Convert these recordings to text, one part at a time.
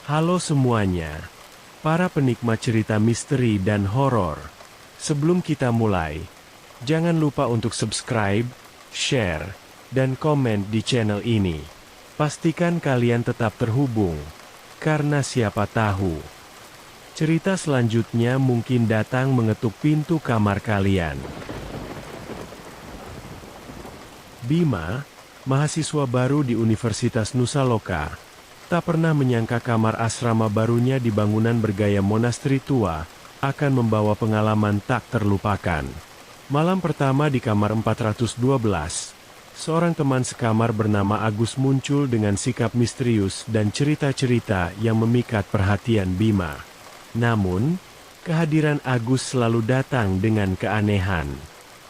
Halo semuanya, para penikmat cerita misteri dan horor. Sebelum kita mulai, jangan lupa untuk subscribe, share, dan komen di channel ini. Pastikan kalian tetap terhubung, karena siapa tahu, cerita selanjutnya mungkin datang mengetuk pintu kamar kalian. Bima, mahasiswa baru di Universitas Nusa Loka, tak pernah menyangka kamar asrama barunya di bangunan bergaya monasteri tua akan membawa pengalaman tak terlupakan. Malam pertama di kamar 412, seorang teman sekamar bernama Agus muncul dengan sikap misterius dan cerita-cerita yang memikat perhatian Bima. Namun, kehadiran Agus selalu datang dengan keanehan.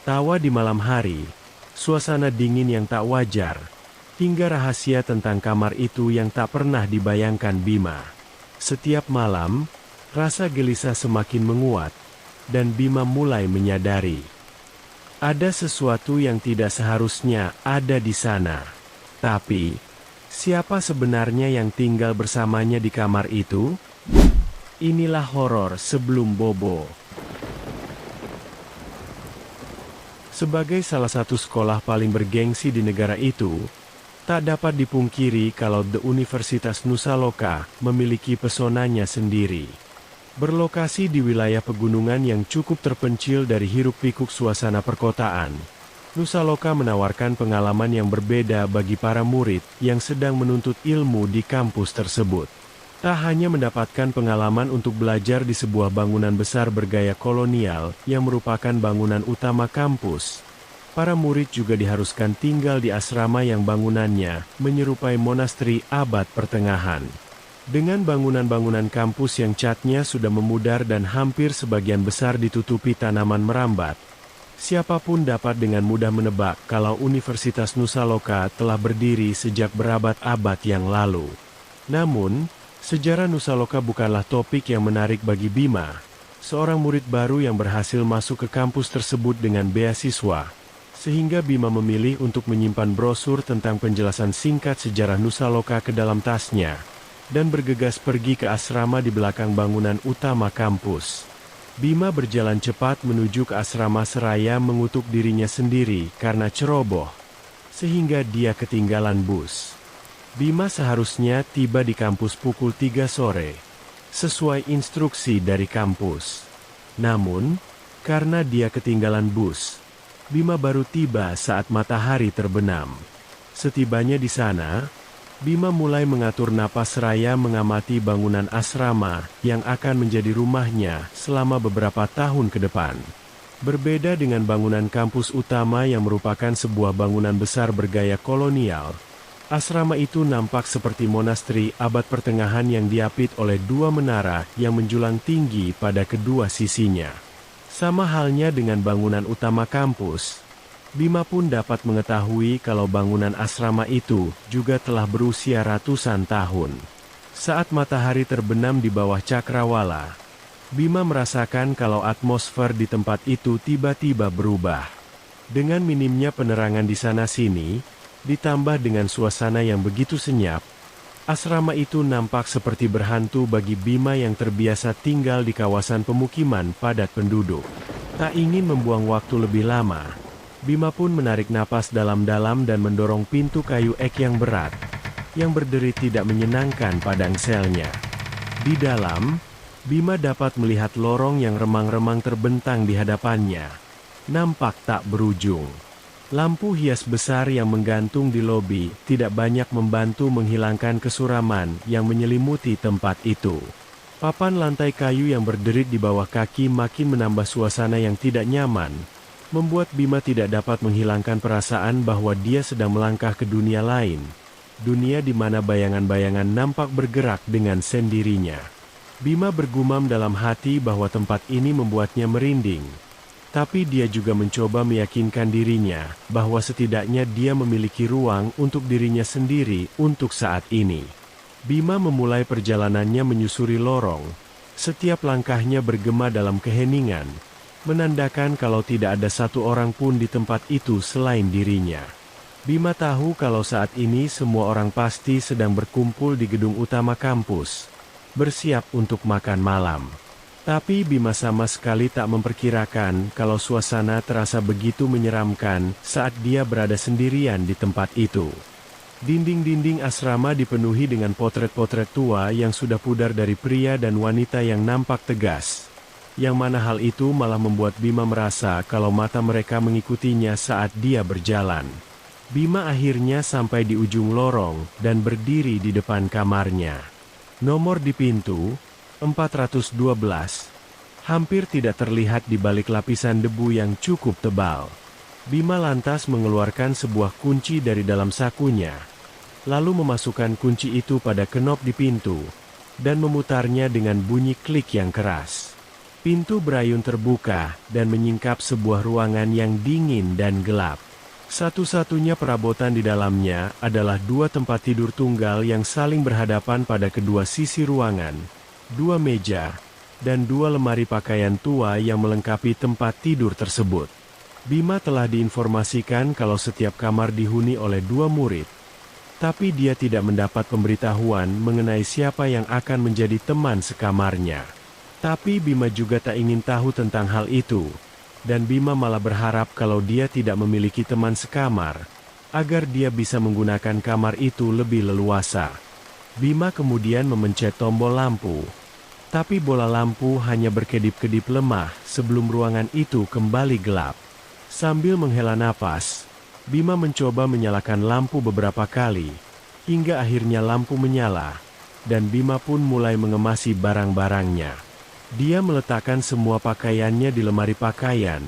Tawa di malam hari, suasana dingin yang tak wajar, hingga rahasia tentang kamar itu yang tak pernah dibayangkan Bima. Setiap malam, rasa gelisah semakin menguat, dan Bima mulai menyadari ada sesuatu yang tidak seharusnya ada di sana. Tapi, siapa sebenarnya yang tinggal bersamanya di kamar itu? Inilah horor sebelum bobo. Sebagai salah satu sekolah paling bergengsi di negara itu, tak dapat dipungkiri kalau The Universitas Nusa Loka memiliki pesonanya sendiri. Berlokasi di wilayah pegunungan yang cukup terpencil dari hiruk-pikuk suasana perkotaan, Nusa Loka menawarkan pengalaman yang berbeda bagi para murid yang sedang menuntut ilmu di kampus tersebut. Tak hanya mendapatkan pengalaman untuk belajar di sebuah bangunan besar bergaya kolonial yang merupakan bangunan utama kampus, para murid juga diharuskan tinggal di asrama yang bangunannya menyerupai monasteri abad pertengahan. Dengan bangunan-bangunan kampus yang catnya sudah memudar dan hampir sebagian besar ditutupi tanaman merambat, siapapun dapat dengan mudah menebak kalau Universitas Nusa Loka telah berdiri sejak berabad-abad yang lalu. Namun, sejarah Nusa Loka bukanlah topik yang menarik bagi Bima, seorang murid baru yang berhasil masuk ke kampus tersebut dengan beasiswa. Sehingga Bima memilih untuk menyimpan brosur tentang penjelasan singkat sejarah Nusa Loka ke dalam tasnya, dan bergegas pergi ke asrama di belakang bangunan utama kampus. Bima berjalan cepat menuju ke asrama seraya mengutuk dirinya sendiri karena ceroboh, sehingga dia ketinggalan bus. Bima seharusnya tiba di kampus pukul 3 sore, sesuai instruksi dari kampus. Namun, karena dia ketinggalan bus, Bima baru tiba saat matahari terbenam. Setibanya di sana, Bima mulai mengatur napas seraya mengamati bangunan asrama yang akan menjadi rumahnya selama beberapa tahun ke depan. Berbeda dengan bangunan kampus utama yang merupakan sebuah bangunan besar bergaya kolonial, asrama itu nampak seperti monasteri abad pertengahan yang diapit oleh dua menara yang menjulang tinggi pada kedua sisinya. Sama halnya dengan bangunan utama kampus, Bima pun dapat mengetahui kalau bangunan asrama itu juga telah berusia ratusan tahun. Saat matahari terbenam di bawah cakrawala, Bima merasakan kalau atmosfer di tempat itu tiba-tiba berubah. Dengan minimnya penerangan di sana-sini, ditambah dengan suasana yang begitu senyap, asrama itu nampak seperti berhantu bagi Bima yang terbiasa tinggal di kawasan pemukiman padat penduduk. Tak ingin membuang waktu lebih lama, Bima pun menarik napas dalam-dalam dan mendorong pintu kayu ek yang berat, yang berderi tidak menyenangkan pada engselnya. Di dalam, Bima dapat melihat lorong yang remang-remang terbentang di hadapannya. Nampak tak berujung. Lampu hias besar yang menggantung di lobi tidak banyak membantu menghilangkan kesuraman yang menyelimuti tempat itu. Papan lantai kayu yang berderit di bawah kaki makin menambah suasana yang tidak nyaman, membuat Bima tidak dapat menghilangkan perasaan bahwa dia sedang melangkah ke dunia lain. Dunia di mana bayangan-bayangan nampak bergerak dengan sendirinya. Bima bergumam dalam hati bahwa tempat ini membuatnya merinding. Tapi dia juga mencoba meyakinkan dirinya bahwa setidaknya dia memiliki ruang untuk dirinya sendiri untuk saat ini. Bima memulai perjalanannya menyusuri lorong. Setiap langkahnya bergema dalam keheningan, menandakan kalau tidak ada satu orang pun di tempat itu selain dirinya. Bima tahu kalau saat ini semua orang pasti sedang berkumpul di gedung utama kampus, bersiap untuk makan malam. Tapi Bima sama sekali tak memperkirakan kalau suasana terasa begitu menyeramkan saat dia berada sendirian di tempat itu. Dinding-dinding asrama dipenuhi dengan potret-potret tua yang sudah pudar dari pria dan wanita yang nampak tegas. Yang mana hal itu malah membuat Bima merasa kalau mata mereka mengikutinya saat dia berjalan. Bima akhirnya sampai di ujung lorong dan berdiri di depan kamarnya. Nomor di pintu, 412, hampir tidak terlihat di balik lapisan debu yang cukup tebal. Bima lantas mengeluarkan sebuah kunci dari dalam sakunya, lalu memasukkan kunci itu pada kenop di pintu, dan memutarnya dengan bunyi klik yang keras. Pintu berayun terbuka dan menyingkap sebuah ruangan yang dingin dan gelap. Satu-satunya perabotan di dalamnya adalah dua tempat tidur tunggal yang saling berhadapan pada kedua sisi ruangan, dua meja, dan dua lemari pakaian tua yang melengkapi tempat tidur tersebut. Bima telah diinformasikan kalau setiap kamar dihuni oleh dua murid, tapi dia tidak mendapat pemberitahuan mengenai siapa yang akan menjadi teman sekamarnya. Tapi Bima juga tak ingin tahu tentang hal itu, dan Bima malah berharap kalau dia tidak memiliki teman sekamar, agar dia bisa menggunakan kamar itu lebih leluasa. Bima kemudian memencet tombol lampu, tapi bola lampu hanya berkedip-kedip lemah sebelum ruangan itu kembali gelap. Sambil menghela napas, Bima mencoba menyalakan lampu beberapa kali, hingga akhirnya lampu menyala, dan Bima pun mulai mengemasi barang-barangnya. Dia meletakkan semua pakaiannya di lemari pakaian,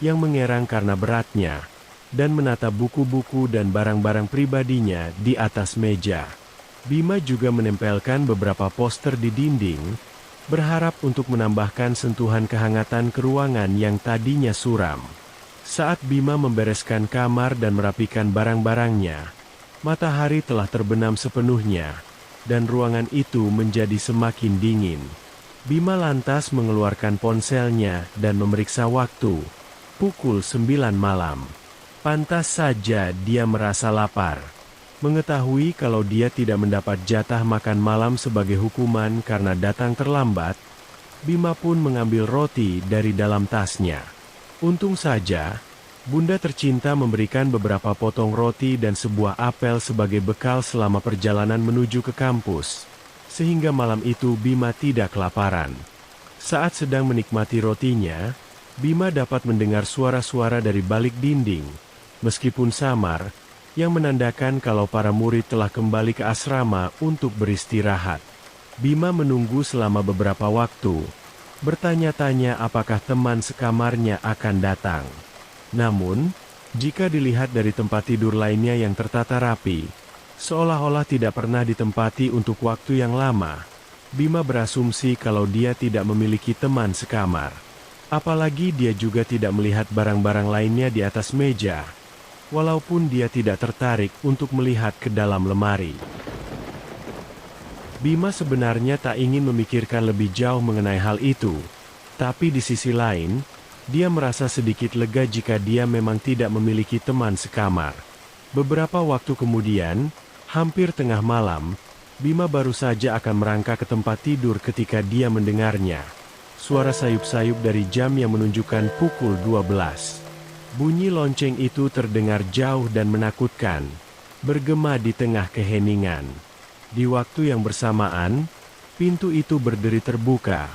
yang mengerang karena beratnya, dan menata buku-buku dan barang-barang pribadinya di atas meja. Bima juga menempelkan beberapa poster di dinding, berharap untuk menambahkan sentuhan kehangatan ke ruangan yang tadinya suram. Saat Bima membereskan kamar dan merapikan barang-barangnya, matahari telah terbenam sepenuhnya, dan ruangan itu menjadi semakin dingin. Bima lantas mengeluarkan ponselnya dan memeriksa waktu. Pukul 9 malam. Pantas saja dia merasa lapar. Mengetahui kalau dia tidak mendapat jatah makan malam sebagai hukuman karena datang terlambat, Bima pun mengambil roti dari dalam tasnya. Untung saja, Bunda tercinta memberikan beberapa potong roti dan sebuah apel sebagai bekal selama perjalanan menuju ke kampus, sehingga malam itu Bima tidak kelaparan. Saat sedang menikmati rotinya, Bima dapat mendengar suara-suara dari balik dinding, meskipun samar, yang menandakan kalau para murid telah kembali ke asrama untuk beristirahat. Bima menunggu selama beberapa waktu, bertanya-tanya apakah teman sekamarnya akan datang. Namun, jika dilihat dari tempat tidur lainnya yang tertata rapi, seolah-olah tidak pernah ditempati untuk waktu yang lama, Bima berasumsi kalau dia tidak memiliki teman sekamar. Apalagi dia juga tidak melihat barang-barang lainnya di atas meja, walaupun dia tidak tertarik untuk melihat ke dalam lemari. Bima sebenarnya tak ingin memikirkan lebih jauh mengenai hal itu, tapi di sisi lain, dia merasa sedikit lega jika dia memang tidak memiliki teman sekamar. Beberapa waktu kemudian, hampir tengah malam, Bima baru saja akan merangkak ke tempat tidur ketika dia mendengarnya. Suara sayup-sayup dari jam yang menunjukkan pukul 12. Bunyi lonceng itu terdengar jauh dan menakutkan, bergema di tengah keheningan. Di waktu yang bersamaan, pintu itu berderi terbuka,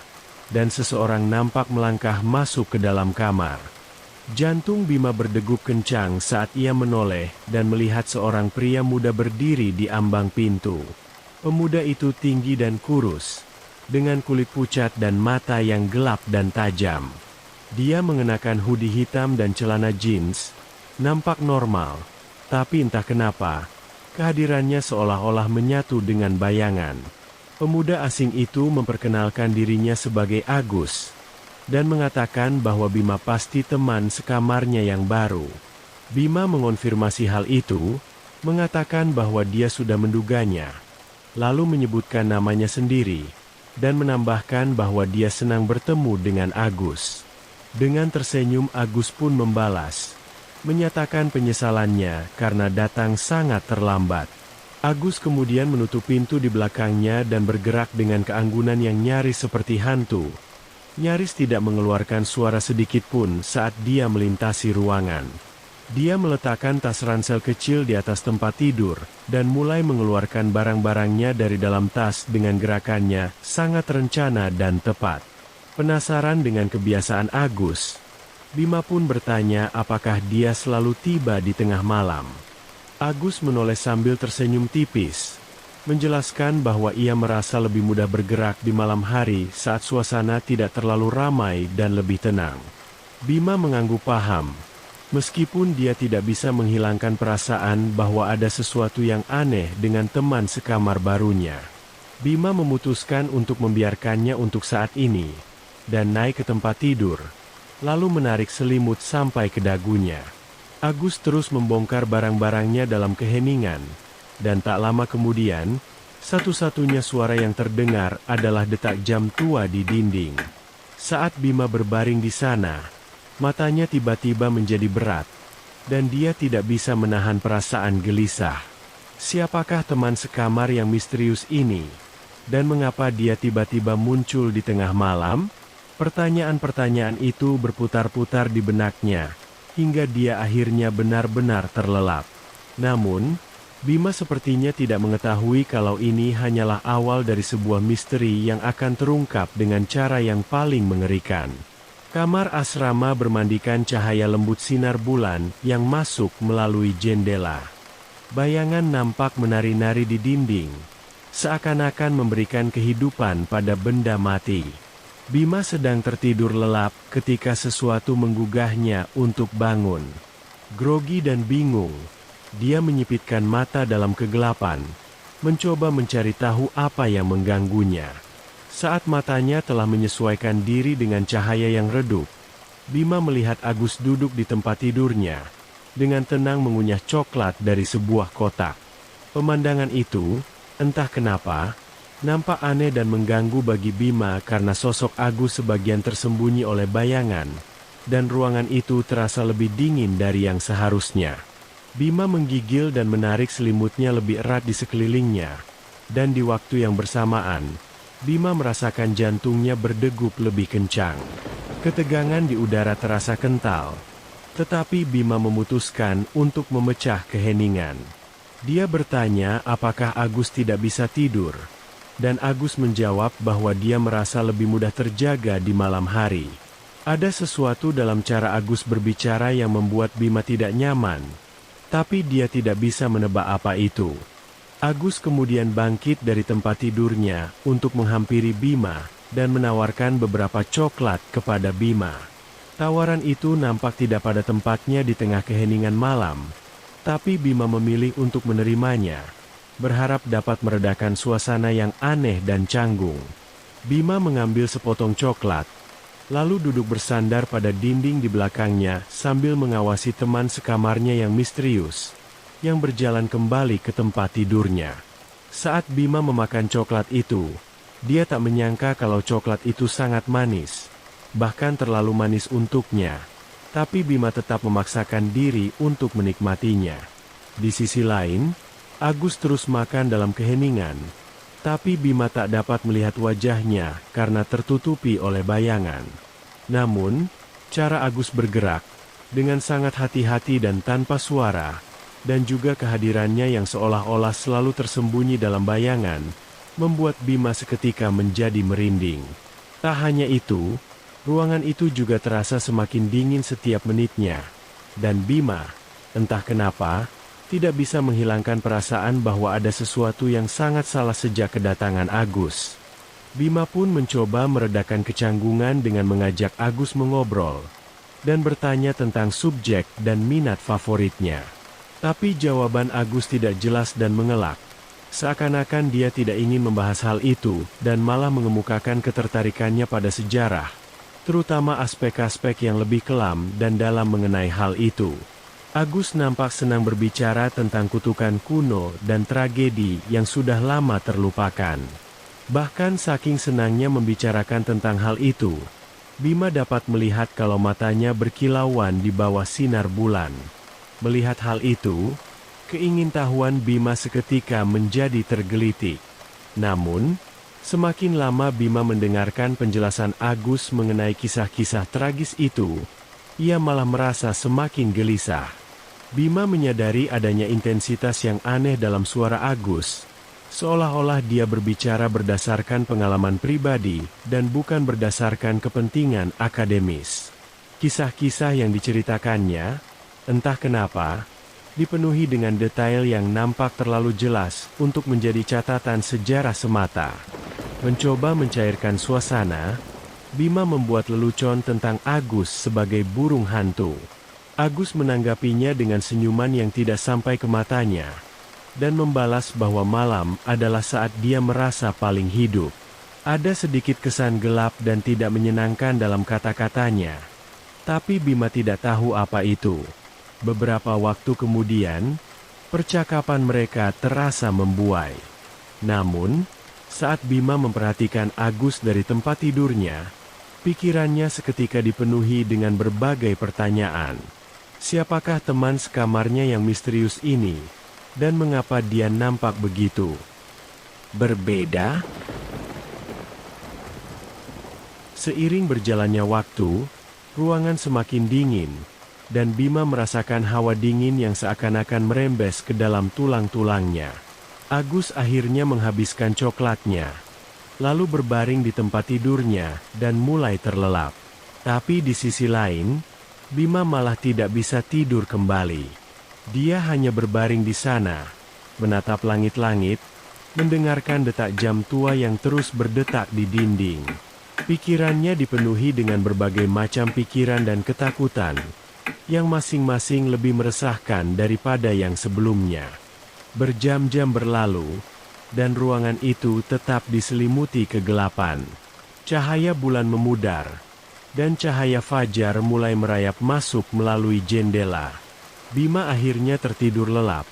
dan seseorang nampak melangkah masuk ke dalam kamar. Jantung Bima berdegup kencang saat ia menoleh dan melihat seorang pria muda berdiri di ambang pintu. Pemuda itu tinggi dan kurus, dengan kulit pucat dan mata yang gelap dan tajam. Dia mengenakan hoodie hitam dan celana jeans, nampak normal, tapi entah kenapa, kehadirannya seolah-olah menyatu dengan bayangan. Pemuda asing itu memperkenalkan dirinya sebagai Agus, dan mengatakan bahwa Bima pasti teman sekamarnya yang baru. Bima mengonfirmasi hal itu, mengatakan bahwa dia sudah menduganya, lalu menyebutkan namanya sendiri, dan menambahkan bahwa dia senang bertemu dengan Agus. Dengan tersenyum Agus pun membalas, menyatakan penyesalannya karena datang sangat terlambat. Agus kemudian menutup pintu di belakangnya dan bergerak dengan keanggunan yang nyaris seperti hantu. Nyaris tidak mengeluarkan suara sedikit pun saat dia melintasi ruangan. Dia meletakkan tas ransel kecil di atas tempat tidur, dan mulai mengeluarkan barang-barangnya dari dalam tas dengan gerakannya sangat rencana dan tepat. Penasaran dengan kebiasaan Agus, Bima pun bertanya apakah dia selalu tiba di tengah malam. Agus menoleh sambil tersenyum tipis, menjelaskan bahwa ia merasa lebih mudah bergerak di malam hari saat suasana tidak terlalu ramai dan lebih tenang. Bima mengangguk paham, meskipun dia tidak bisa menghilangkan perasaan bahwa ada sesuatu yang aneh dengan teman sekamar barunya. Bima memutuskan untuk membiarkannya untuk saat ini, dan naik ke tempat tidur, lalu menarik selimut sampai ke dagunya. Agus terus membongkar barang-barangnya dalam keheningan, dan tak lama kemudian, satu-satunya suara yang terdengar adalah detak jam tua di dinding. Saat Bima berbaring di sana, matanya tiba-tiba menjadi berat, dan dia tidak bisa menahan perasaan gelisah. Siapakah teman sekamar yang misterius ini? Dan mengapa dia tiba-tiba muncul di tengah malam? Pertanyaan-pertanyaan itu berputar-putar di benaknya, hingga dia akhirnya benar-benar terlelap. Namun, Bima sepertinya tidak mengetahui kalau ini hanyalah awal dari sebuah misteri yang akan terungkap dengan cara yang paling mengerikan. Kamar asrama bermandikan cahaya lembut sinar bulan yang masuk melalui jendela. Bayangan nampak menari-nari di dinding, seakan-akan memberikan kehidupan pada benda mati. Bima sedang tertidur lelap ketika sesuatu menggugahnya untuk bangun. Grogi dan bingung, dia menyipitkan mata dalam kegelapan, mencoba mencari tahu apa yang mengganggunya. Saat matanya telah menyesuaikan diri dengan cahaya yang redup, Bima melihat Agus duduk di tempat tidurnya, dengan tenang mengunyah coklat dari sebuah kotak. Pemandangan itu, entah kenapa, nampak aneh dan mengganggu bagi Bima karena sosok Agus sebagian tersembunyi oleh bayangan, dan ruangan itu terasa lebih dingin dari yang seharusnya. Bima menggigil dan menarik selimutnya lebih erat di sekelilingnya, dan di waktu yang bersamaan, Bima merasakan jantungnya berdegup lebih kencang. Ketegangan di udara terasa kental, tetapi Bima memutuskan untuk memecah keheningan. Dia bertanya apakah Agus tidak bisa tidur. Dan Agus menjawab bahwa dia merasa lebih mudah terjaga di malam hari. Ada sesuatu dalam cara Agus berbicara yang membuat Bima tidak nyaman, tapi dia tidak bisa menebak apa itu. Agus kemudian bangkit dari tempat tidurnya untuk menghampiri Bima dan menawarkan beberapa coklat kepada Bima. Tawaran itu nampak tidak pada tempatnya di tengah keheningan malam, tapi Bima memilih untuk menerimanya, berharap dapat meredakan suasana yang aneh dan canggung. Bima mengambil sepotong coklat, lalu duduk bersandar pada dinding di belakangnya sambil mengawasi teman sekamarnya yang misterius, yang berjalan kembali ke tempat tidurnya. Saat Bima memakan coklat itu, dia tak menyangka kalau coklat itu sangat manis, bahkan terlalu manis untuknya. Tapi Bima tetap memaksakan diri untuk menikmatinya. Di sisi lain, Agus terus makan dalam keheningan, tapi Bima tak dapat melihat wajahnya karena tertutupi oleh bayangan. Namun, cara Agus bergerak, dengan sangat hati-hati dan tanpa suara, dan juga kehadirannya yang seolah-olah selalu tersembunyi dalam bayangan, membuat Bima seketika menjadi merinding. Tak hanya itu, ruangan itu juga terasa semakin dingin setiap menitnya, dan Bima, entah kenapa, tidak bisa menghilangkan perasaan bahwa ada sesuatu yang sangat salah sejak kedatangan Agus. Bima pun mencoba meredakan kecanggungan dengan mengajak Agus mengobrol, dan bertanya tentang subjek dan minat favoritnya. Tapi jawaban Agus tidak jelas dan mengelak. Seakan-akan dia tidak ingin membahas hal itu, dan malah mengemukakan ketertarikannya pada sejarah, terutama aspek-aspek yang lebih kelam dan dalam mengenai hal itu. Agus nampak senang berbicara tentang kutukan kuno dan tragedi yang sudah lama terlupakan. Bahkan saking senangnya membicarakan tentang hal itu, Bima dapat melihat kalau matanya berkilauan di bawah sinar bulan. Melihat hal itu, Keingintahuan Bima seketika menjadi tergelitik. Namun, semakin lama Bima mendengarkan penjelasan Agus mengenai kisah-kisah tragis itu, ia malah merasa semakin gelisah. Bima menyadari adanya intensitas yang aneh dalam suara Agus, seolah-olah dia berbicara berdasarkan pengalaman pribadi dan bukan berdasarkan kepentingan akademis. Kisah-kisah yang diceritakannya, entah kenapa, dipenuhi dengan detail yang nampak terlalu jelas untuk menjadi catatan sejarah semata. Mencoba mencairkan suasana, Bima membuat lelucon tentang Agus sebagai burung hantu. Agus menanggapinya dengan senyuman yang tidak sampai ke matanya, dan membalas bahwa malam adalah saat dia merasa paling hidup. Ada sedikit kesan gelap dan tidak menyenangkan dalam kata-katanya, tapi Bima tidak tahu apa itu. Beberapa waktu kemudian, percakapan mereka terasa membuai. Namun, saat Bima memperhatikan Agus dari tempat tidurnya, pikirannya seketika dipenuhi dengan berbagai pertanyaan. Siapakah teman sekamarnya yang misterius ini, dan mengapa dia nampak begitu berbeda? Seiring berjalannya waktu, ruangan semakin dingin, dan Bima merasakan hawa dingin yang seakan-akan merembes ke dalam tulang-tulangnya. Agus akhirnya menghabiskan coklatnya, lalu berbaring di tempat tidurnya dan mulai terlelap. Tapi di sisi lain, Bima malah tidak bisa tidur kembali. Dia hanya berbaring di sana, menatap langit-langit, mendengarkan detak jam tua yang terus berdetak di dinding. Pikirannya dipenuhi dengan berbagai macam pikiran dan ketakutan, yang masing-masing lebih meresahkan daripada yang sebelumnya. Berjam-jam berlalu, dan ruangan itu tetap diselimuti kegelapan. Cahaya bulan memudar, dan cahaya fajar mulai merayap masuk melalui jendela. Bima akhirnya tertidur lelap.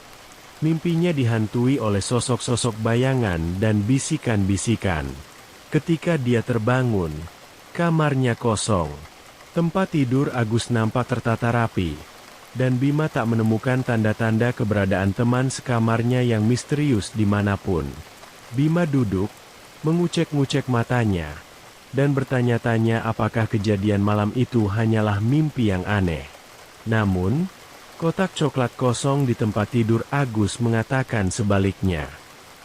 Mimpinya dihantui oleh sosok-sosok bayangan dan bisikan-bisikan. Ketika dia terbangun, kamarnya kosong. Tempat tidur Agus nampak tertata rapi, dan Bima tak menemukan tanda-tanda keberadaan teman sekamarnya yang misterius dimanapun. Bima duduk, mengucek-ngucek matanya, dan bertanya-tanya apakah kejadian malam itu hanyalah mimpi yang aneh. Namun, kotak coklat kosong di tempat tidur Agus mengatakan sebaliknya.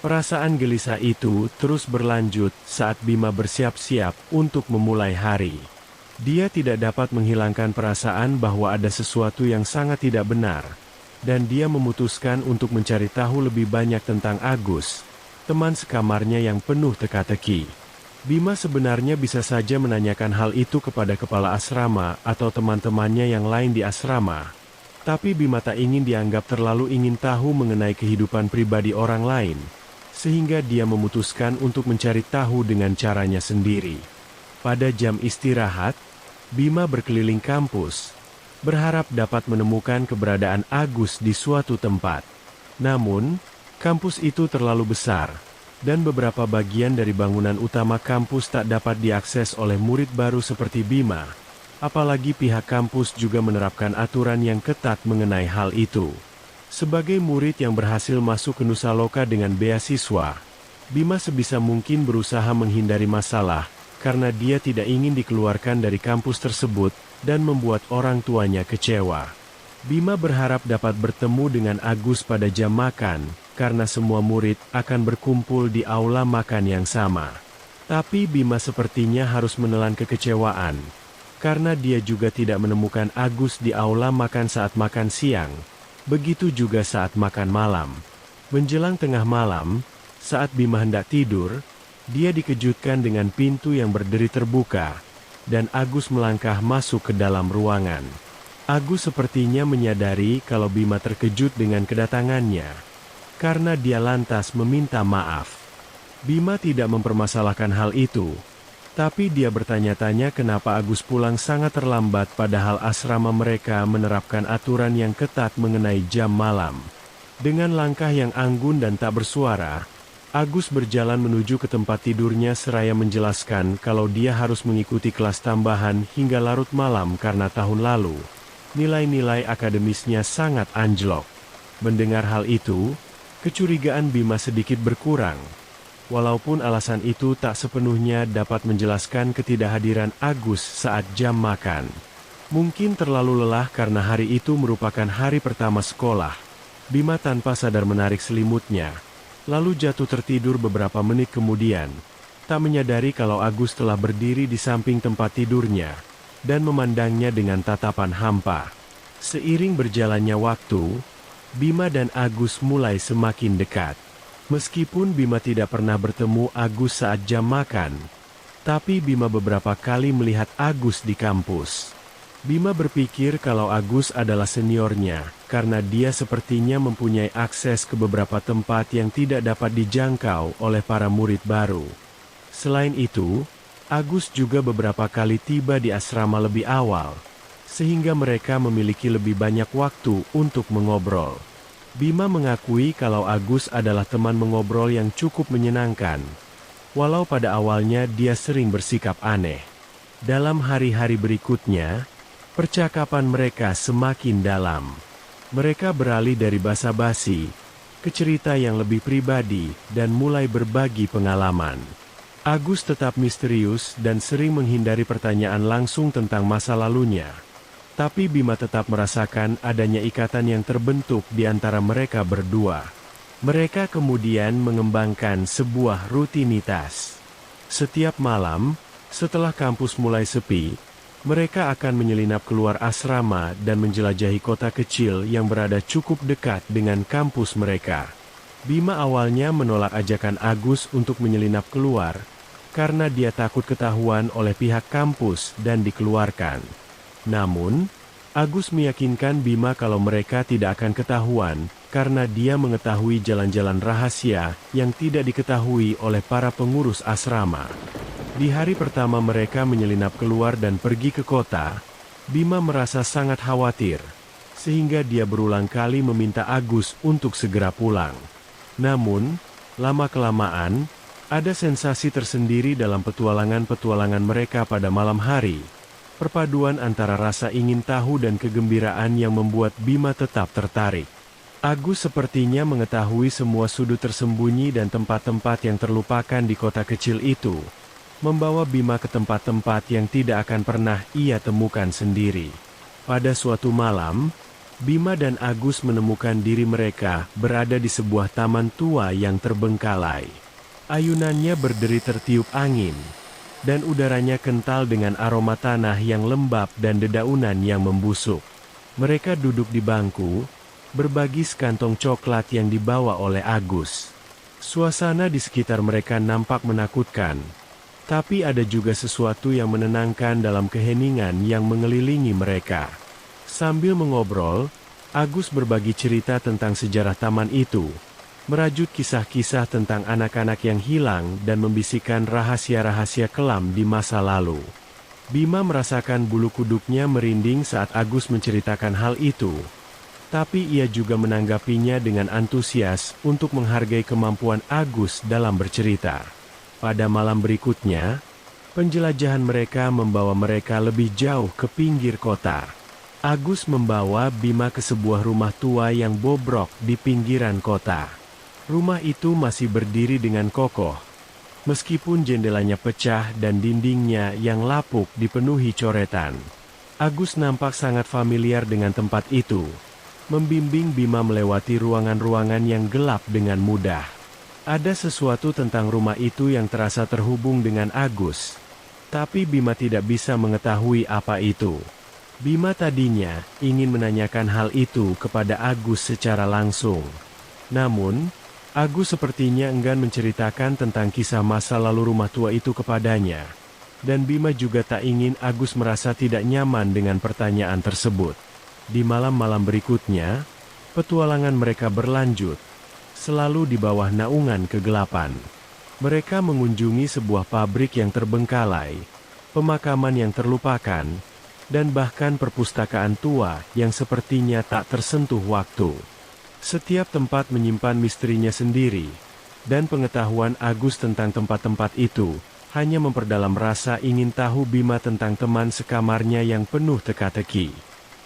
Perasaan gelisah itu terus berlanjut saat Bima bersiap-siap untuk memulai hari. Dia tidak dapat menghilangkan perasaan bahwa ada sesuatu yang sangat tidak benar, dan dia memutuskan untuk mencari tahu lebih banyak tentang Agus, teman sekamarnya yang penuh teka-teki. Bima sebenarnya bisa saja menanyakan hal itu kepada kepala asrama atau teman-temannya yang lain di asrama, tapi Bima tak ingin dianggap terlalu ingin tahu mengenai kehidupan pribadi orang lain, sehingga dia memutuskan untuk mencari tahu dengan caranya sendiri. Pada jam istirahat, Bima berkeliling kampus, berharap dapat menemukan keberadaan Agus di suatu tempat. Namun, kampus itu terlalu besar, dan beberapa bagian dari bangunan utama kampus tak dapat diakses oleh murid baru seperti Bima. Apalagi pihak kampus juga menerapkan aturan yang ketat mengenai hal itu. Sebagai murid yang berhasil masuk ke Nusaloka dengan beasiswa, Bima sebisa mungkin berusaha menghindari masalah, karena dia tidak ingin dikeluarkan dari kampus tersebut, dan membuat orang tuanya kecewa. Bima berharap dapat bertemu dengan Agus pada jam makan, karena semua murid akan berkumpul di aula makan yang sama. Tapi Bima sepertinya harus menelan kekecewaan, karena dia juga tidak menemukan Agus di aula makan saat makan siang, begitu juga saat makan malam. Menjelang tengah malam, saat Bima hendak tidur, dia dikejutkan dengan pintu yang berderi terbuka, dan Agus melangkah masuk ke dalam ruangan. Agus sepertinya menyadari kalau Bima terkejut dengan kedatangannya, karena dia lantas meminta maaf. Bima tidak mempermasalahkan hal itu, tapi dia bertanya-tanya kenapa Agus pulang sangat terlambat padahal asrama mereka menerapkan aturan yang ketat mengenai jam malam. Dengan langkah yang anggun dan tak bersuara, Agus berjalan menuju ke tempat tidurnya seraya menjelaskan kalau dia harus mengikuti kelas tambahan hingga larut malam karena tahun lalu nilai-nilai akademisnya sangat anjlok. Mendengar hal itu, kecurigaan Bima sedikit berkurang. Walaupun alasan itu tak sepenuhnya dapat menjelaskan ketidakhadiran Agus saat jam makan. Mungkin terlalu lelah karena hari itu merupakan hari pertama sekolah. Bima tanpa sadar menarik selimutnya, lalu jatuh tertidur beberapa menit kemudian, tak menyadari kalau Agus telah berdiri di samping tempat tidurnya, dan memandangnya dengan tatapan hampa. Seiring berjalannya waktu, Bima dan Agus mulai semakin dekat. Meskipun Bima tidak pernah bertemu Agus saat jam makan, tapi Bima beberapa kali melihat Agus di kampus. Bima berpikir kalau Agus adalah seniornya, karena dia sepertinya mempunyai akses ke beberapa tempat yang tidak dapat dijangkau oleh para murid baru. Selain itu, Agus juga beberapa kali tiba di asrama lebih awal, sehingga mereka memiliki lebih banyak waktu untuk mengobrol. Bima mengakui kalau Agus adalah teman mengobrol yang cukup menyenangkan, walau pada awalnya dia sering bersikap aneh. Dalam hari-hari berikutnya, percakapan mereka semakin dalam. Mereka beralih dari basa-basi ke cerita yang lebih pribadi dan mulai berbagi pengalaman. Agus tetap misterius dan sering menghindari pertanyaan langsung tentang masa lalunya. Tapi Bima tetap merasakan adanya ikatan yang terbentuk di antara mereka berdua. Mereka kemudian mengembangkan sebuah rutinitas. Setiap malam, setelah kampus mulai sepi, mereka akan menyelinap keluar asrama dan menjelajahi kota kecil yang berada cukup dekat dengan kampus mereka. Bima awalnya menolak ajakan Agus untuk menyelinap keluar, karena dia takut ketahuan oleh pihak kampus dan dikeluarkan. Namun, Agus meyakinkan Bima kalau mereka tidak akan ketahuan, karena dia mengetahui jalan-jalan rahasia yang tidak diketahui oleh para pengurus asrama. Di hari pertama mereka menyelinap keluar dan pergi ke kota, Bima merasa sangat khawatir, sehingga dia berulang kali meminta Agus untuk segera pulang. Namun, lama-kelamaan, ada sensasi tersendiri dalam petualangan-petualangan mereka pada malam hari. Perpaduan antara rasa ingin tahu dan kegembiraan yang membuat Bima tetap tertarik. Agus sepertinya mengetahui semua sudut tersembunyi dan tempat-tempat yang terlupakan di kota kecil itu, membawa Bima ke tempat-tempat yang tidak akan pernah ia temukan sendiri. Pada suatu malam, Bima dan Agus menemukan diri mereka berada di sebuah taman tua yang terbengkalai. Ayunannya berderi tertiup angin, dan udaranya kental dengan aroma tanah yang lembab dan dedaunan yang membusuk. Mereka duduk di bangku, berbagi sekantong coklat yang dibawa oleh Agus. Suasana di sekitar mereka nampak menakutkan, tapi ada juga sesuatu yang menenangkan dalam keheningan yang mengelilingi mereka. Sambil mengobrol, Agus berbagi cerita tentang sejarah taman itu, merajut kisah-kisah tentang anak-anak yang hilang dan membisikkan rahasia-rahasia kelam di masa lalu. Bima merasakan bulu kuduknya merinding saat Agus menceritakan hal itu, tapi ia juga menanggapinya dengan antusias untuk menghargai kemampuan Agus dalam bercerita. Pada malam berikutnya, penjelajahan mereka membawa mereka lebih jauh ke pinggir kota. Agus membawa Bima ke sebuah rumah tua yang bobrok di pinggiran kota. Rumah itu masih berdiri dengan kokoh, meskipun jendelanya pecah dan dindingnya yang lapuk dipenuhi coretan. Agus nampak sangat familiar dengan tempat itu, membimbing Bima melewati ruangan-ruangan yang gelap dengan mudah. Ada sesuatu tentang rumah itu yang terasa terhubung dengan Agus, tapi Bima tidak bisa mengetahui apa itu. Bima tadinya ingin menanyakan hal itu kepada Agus secara langsung. Namun, Agus sepertinya enggan menceritakan tentang kisah masa lalu rumah tua itu kepadanya. Dan Bima juga tak ingin Agus merasa tidak nyaman dengan pertanyaan tersebut. Di malam-malam berikutnya, petualangan mereka berlanjut, selalu di bawah naungan kegelapan. Mereka mengunjungi sebuah pabrik yang terbengkalai, pemakaman yang terlupakan, dan bahkan perpustakaan tua yang sepertinya tak tersentuh waktu. Setiap tempat menyimpan misterinya sendiri, dan pengetahuan Agus tentang tempat-tempat itu hanya memperdalam rasa ingin tahu Bima tentang teman sekamarnya yang penuh teka-teki.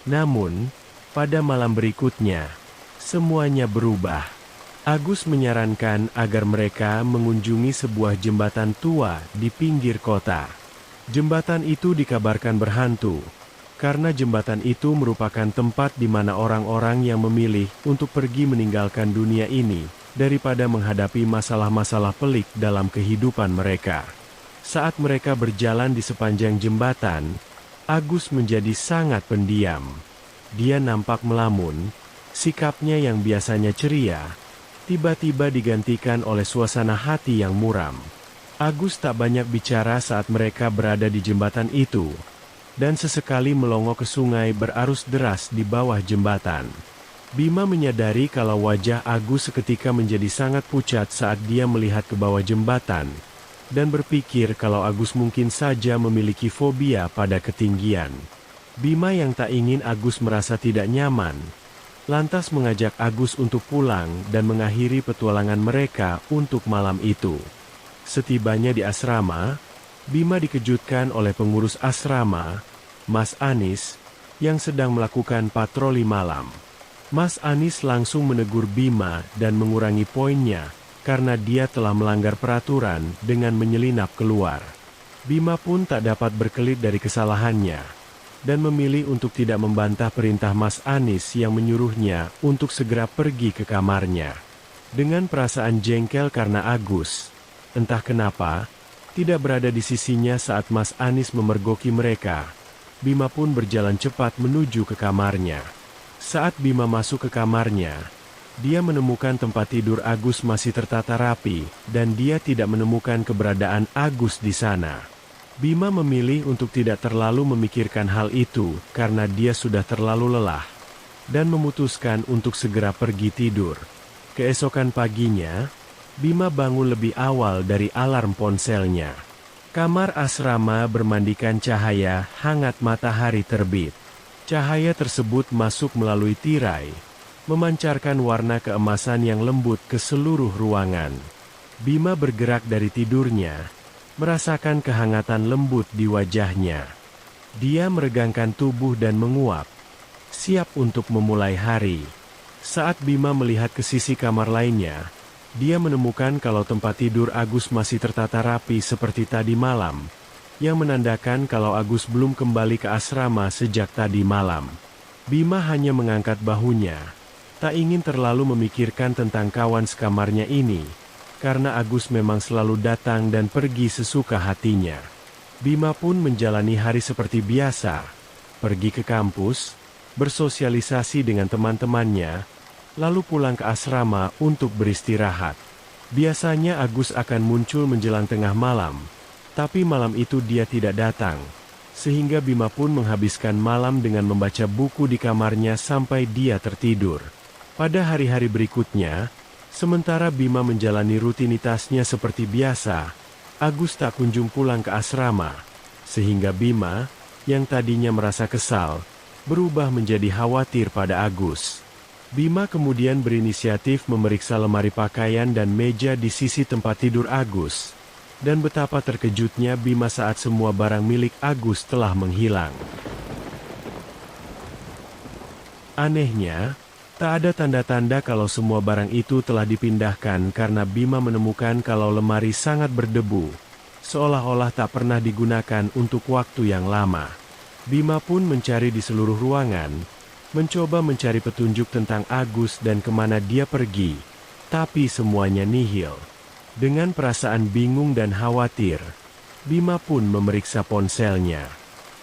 Namun, pada malam berikutnya, semuanya berubah. Agus menyarankan agar mereka mengunjungi sebuah jembatan tua di pinggir kota. Jembatan itu dikabarkan berhantu, karena jembatan itu merupakan tempat di mana orang-orang yang memilih untuk pergi meninggalkan dunia ini, daripada menghadapi masalah-masalah pelik dalam kehidupan mereka. Saat mereka berjalan di sepanjang jembatan, Agus menjadi sangat pendiam. Dia nampak melamun, sikapnya yang biasanya ceria, tiba-tiba digantikan oleh suasana hati yang muram. Agus tak banyak bicara saat mereka berada di jembatan itu, dan sesekali melongo ke sungai berarus deras di bawah jembatan. Bima menyadari kalau wajah Agus seketika menjadi sangat pucat saat dia melihat ke bawah jembatan, dan berpikir kalau Agus mungkin saja memiliki fobia pada ketinggian. Bima yang tak ingin Agus merasa tidak nyaman, lantas mengajak Agus untuk pulang dan mengakhiri petualangan mereka untuk malam itu. Setibanya di asrama, Bima dikejutkan oleh pengurus asrama, Mas Anis, yang sedang melakukan patroli malam. Mas Anis langsung menegur Bima dan mengurangi poinnya, karena dia telah melanggar peraturan dengan menyelinap keluar. Bima pun tak dapat berkelit dari kesalahannya, dan memilih untuk tidak membantah perintah Mas Anis yang menyuruhnya untuk segera pergi ke kamarnya. Dengan perasaan jengkel karena Agus, entah kenapa, tidak berada di sisinya saat Mas Anis memergoki mereka, Bima pun berjalan cepat menuju ke kamarnya. Saat Bima masuk ke kamarnya, dia menemukan tempat tidur Agus masih tertata rapi, dan dia tidak menemukan keberadaan Agus di sana. Bima memilih untuk tidak terlalu memikirkan hal itu karena dia sudah terlalu lelah, dan memutuskan untuk segera pergi tidur. Keesokan paginya, Bima bangun lebih awal dari alarm ponselnya. Kamar asrama bermandikan cahaya hangat matahari terbit. Cahaya tersebut masuk melalui tirai, memancarkan warna keemasan yang lembut ke seluruh ruangan. Bima bergerak dari tidurnya, merasakan kehangatan lembut di wajahnya. Dia meregangkan tubuh dan menguap, siap untuk memulai hari. Saat Bima melihat ke sisi kamar lainnya, dia menemukan kalau tempat tidur Agus masih tertata rapi seperti tadi malam, yang menandakan kalau Agus belum kembali ke asrama sejak tadi malam. Bima hanya mengangkat bahunya, tak ingin terlalu memikirkan tentang kawan sekamarnya ini, karena Agus memang selalu datang dan pergi sesuka hatinya. Bima pun menjalani hari seperti biasa, pergi ke kampus, bersosialisasi dengan teman-temannya, lalu pulang ke asrama untuk beristirahat. Biasanya Agus akan muncul menjelang tengah malam, tapi malam itu dia tidak datang, sehingga Bima pun menghabiskan malam dengan membaca buku di kamarnya sampai dia tertidur. Pada hari-hari berikutnya, sementara Bima menjalani rutinitasnya seperti biasa, Agus tak kunjung pulang ke asrama, sehingga Bima, yang tadinya merasa kesal, berubah menjadi khawatir pada Agus. Bima kemudian berinisiatif memeriksa lemari pakaian dan meja di sisi tempat tidur Agus, dan betapa terkejutnya Bima saat semua barang milik Agus telah menghilang. Anehnya, tak ada tanda-tanda kalau semua barang itu telah dipindahkan karena Bima menemukan kalau lemari sangat berdebu, seolah-olah tak pernah digunakan untuk waktu yang lama. Bima pun mencari di seluruh ruangan, mencoba mencari petunjuk tentang Agus dan kemana dia pergi, tapi semuanya nihil. Dengan perasaan bingung dan khawatir, Bima pun memeriksa ponselnya.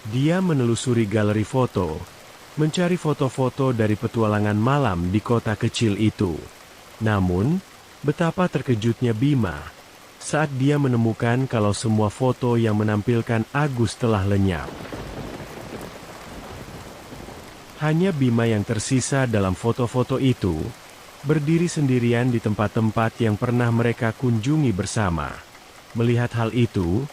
Dia menelusuri galeri foto, mencari foto-foto dari petualangan malam di kota kecil itu. Namun, betapa terkejutnya Bima saat dia menemukan kalau semua foto yang menampilkan Agus telah lenyap. Hanya Bima yang tersisa dalam foto-foto itu, berdiri sendirian di tempat-tempat yang pernah mereka kunjungi bersama. Melihat hal itu,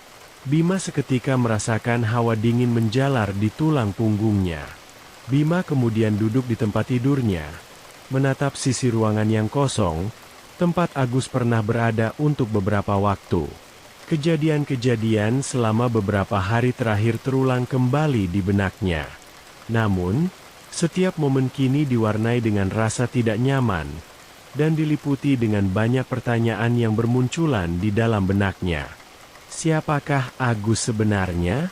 Bima seketika merasakan hawa dingin menjalar di tulang punggungnya. Bima kemudian duduk di tempat tidurnya, menatap sisi ruangan yang kosong, tempat Agus pernah berada untuk beberapa waktu. Kejadian-kejadian selama beberapa hari terakhir terulang kembali di benaknya. Namun, Setiap momen kini diwarnai dengan rasa tidak nyaman, dan diliputi dengan banyak pertanyaan yang bermunculan di dalam benaknya. Siapakah Agus sebenarnya?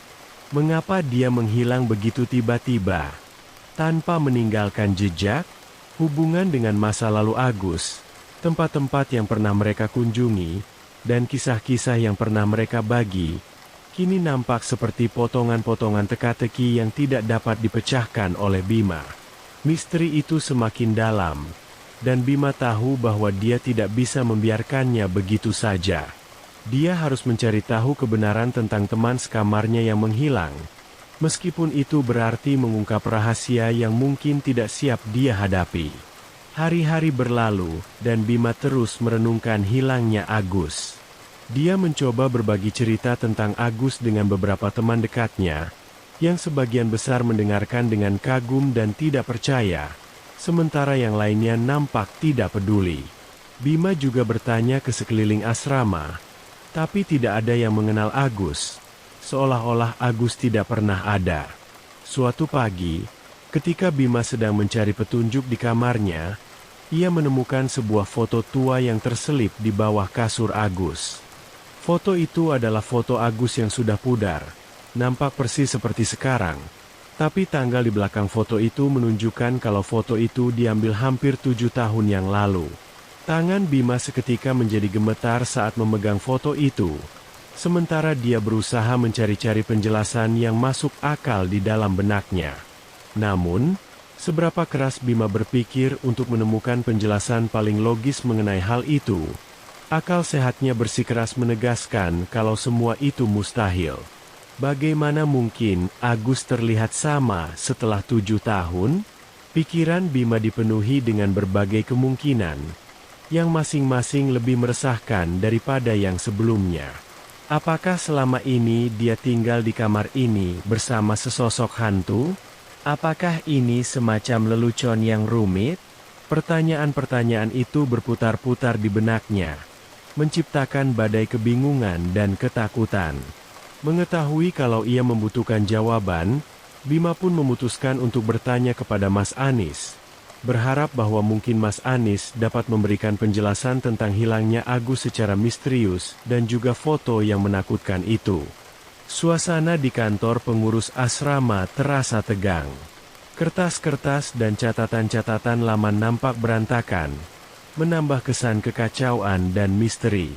Mengapa dia menghilang begitu tiba-tiba, tanpa meninggalkan jejak? Hubungan dengan masa lalu Agus, tempat-tempat yang pernah mereka kunjungi, dan kisah-kisah yang pernah mereka bagi, kini nampak seperti potongan-potongan teka-teki yang tidak dapat dipecahkan oleh Bima. Misteri itu semakin dalam, dan Bima tahu bahwa dia tidak bisa membiarkannya begitu saja. Dia harus mencari tahu kebenaran tentang teman sekamarnya yang menghilang, meskipun itu berarti mengungkap rahasia yang mungkin tidak siap dia hadapi. Hari-hari berlalu, dan Bima terus merenungkan hilangnya Agus. Dia mencoba berbagi cerita tentang Agus dengan beberapa teman dekatnya, yang sebagian besar mendengarkan dengan kagum dan tidak percaya, sementara yang lainnya nampak tidak peduli. Bima juga bertanya ke sekeliling asrama, tapi tidak ada yang mengenal Agus, seolah-olah Agus tidak pernah ada. Suatu pagi, ketika Bima sedang mencari petunjuk di kamarnya, ia menemukan sebuah foto tua yang terselip di bawah kasur Agus. Foto itu adalah foto Agus yang sudah pudar, nampak persis seperti sekarang, tapi tanggal di belakang foto itu menunjukkan kalau foto itu diambil hampir 7 tahun yang lalu. Tangan Bima seketika menjadi gemetar saat memegang foto itu, sementara dia berusaha mencari-cari penjelasan yang masuk akal di dalam benaknya. Namun, seberapa keras Bima berpikir untuk menemukan penjelasan paling logis mengenai hal itu, akal sehatnya bersikeras menegaskan kalau semua itu mustahil. Bagaimana mungkin Agus terlihat sama setelah 7 tahun? Pikiran Bima dipenuhi dengan berbagai kemungkinan, yang masing-masing lebih meresahkan daripada yang sebelumnya. Apakah selama ini dia tinggal di kamar ini bersama sesosok hantu? Apakah ini semacam lelucon yang rumit? Pertanyaan-pertanyaan itu berputar-putar di benaknya, menciptakan badai kebingungan dan ketakutan. Mengetahui kalau ia membutuhkan jawaban, Bima pun memutuskan untuk bertanya kepada Mas Anis, berharap bahwa mungkin Mas Anis dapat memberikan penjelasan tentang hilangnya Agus secara misterius dan juga foto yang menakutkan itu. Suasana di kantor pengurus asrama terasa tegang. Kertas-kertas dan catatan-catatan lama nampak berantakan, menambah kesan kekacauan dan misteri.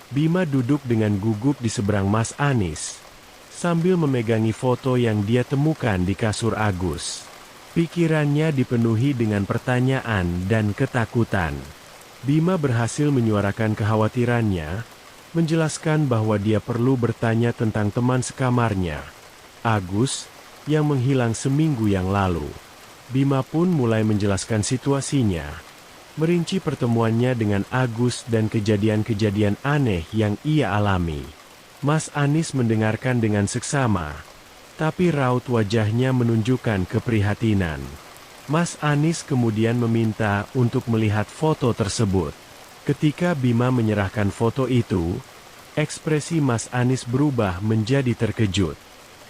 Bima duduk dengan gugup di seberang Mas Anis, sambil memegangi foto yang dia temukan di kasur Agus. Pikirannya dipenuhi dengan pertanyaan dan ketakutan. Bima berhasil menyuarakan kekhawatirannya, menjelaskan bahwa dia perlu bertanya tentang teman sekamarnya, Agus, yang menghilang seminggu yang lalu. Bima pun mulai menjelaskan situasinya, merinci pertemuannya dengan Agus dan kejadian-kejadian aneh yang ia alami. Mas Anis mendengarkan dengan seksama, tapi raut wajahnya menunjukkan keprihatinan. Mas Anis kemudian meminta untuk melihat foto tersebut. Ketika Bima menyerahkan foto itu, ekspresi Mas Anis berubah menjadi terkejut.